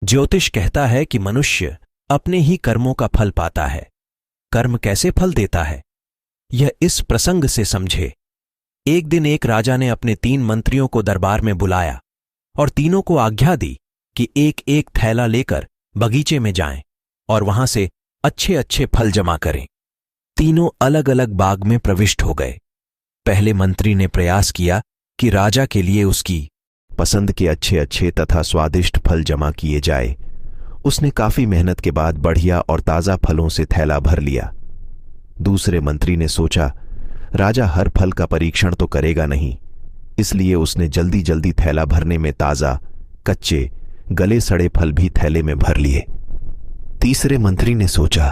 ज्योतिष कहता है कि मनुष्य अपने ही कर्मों का फल पाता है। कर्म कैसे फल देता है, यह इस प्रसंग से समझे। एक दिन एक राजा ने अपने 3 मंत्रियों को दरबार में बुलाया और तीनों को आज्ञा दी कि एक एक थैला लेकर बगीचे में जाएं और वहां से अच्छे अच्छे फल जमा करें। तीनों अलग अलग बाग में प्रविष्ट हो गए। पहले मंत्री ने प्रयास किया कि राजा के लिए उसकी पसंद के अच्छे अच्छे तथा स्वादिष्ट फल जमा किए जाए। उसने काफी मेहनत के बाद बढ़िया और ताजा फलों से थैला भर लिया। दूसरे मंत्री ने सोचा, राजा हर फल का परीक्षण तो करेगा नहीं, इसलिए उसने जल्दी जल्दी थैला भरने में ताजा, कच्चे, गले सड़े फल भी थैले में भर लिए। तीसरे मंत्री ने सोचा,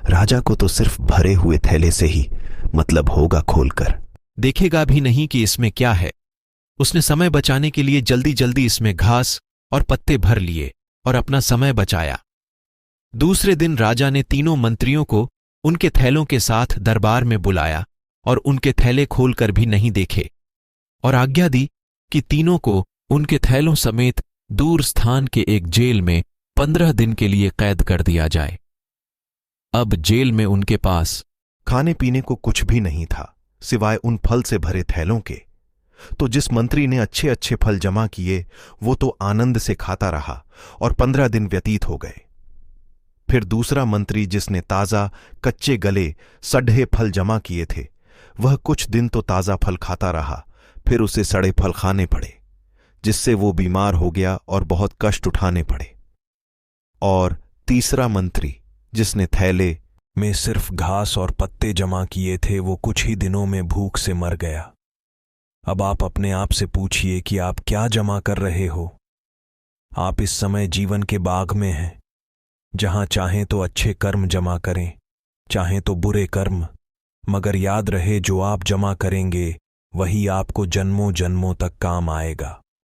राजा को तो सिर्फ भरे हुए थैले से ही मतलब होगा, खोलकर देखेगा भी नहीं कि इसमें क्या है। उसने समय बचाने के लिए जल्दी जल्दी इसमें घास और पत्ते भर लिए और अपना समय बचाया। दूसरे दिन राजा ने तीनों मंत्रियों को उनके थैलों के साथ दरबार में बुलाया और उनके थैले खोलकर भी नहीं देखे और आज्ञा दी कि तीनों को उनके थैलों समेत दूर स्थान के एक जेल में 15 दिन के लिए कैद कर दिया जाए। अब जेल में उनके पास खाने पीने को कुछ भी नहीं था सिवाय उन फल से भरे थैलों के। तो जिस मंत्री ने अच्छे अच्छे फल जमा किए वो तो आनंद से खाता रहा और 15 दिन व्यतीत हो गए। फिर दूसरा मंत्री जिसने ताजा, कच्चे गले सढ़े फल जमा किए थे, वह कुछ दिन तो ताजा फल खाता रहा, फिर उसे सड़े फल खाने पड़े, जिससे वो बीमार हो गया और बहुत कष्ट उठाने पड़े। और तीसरा मंत्री जिसने थैले में सिर्फ घास और पत्ते जमा किए थे, वो कुछ ही दिनों में भूख से मर गया। अब आप अपने आप से पूछिए कि आप क्या जमा कर रहे हो। आप इस समय जीवन के बाग में हैं, जहां चाहें तो अच्छे कर्म जमा करें, चाहें तो बुरे कर्म, मगर याद रहे जो आप जमा करेंगे वही आपको जन्मों जन्मों तक काम आएगा।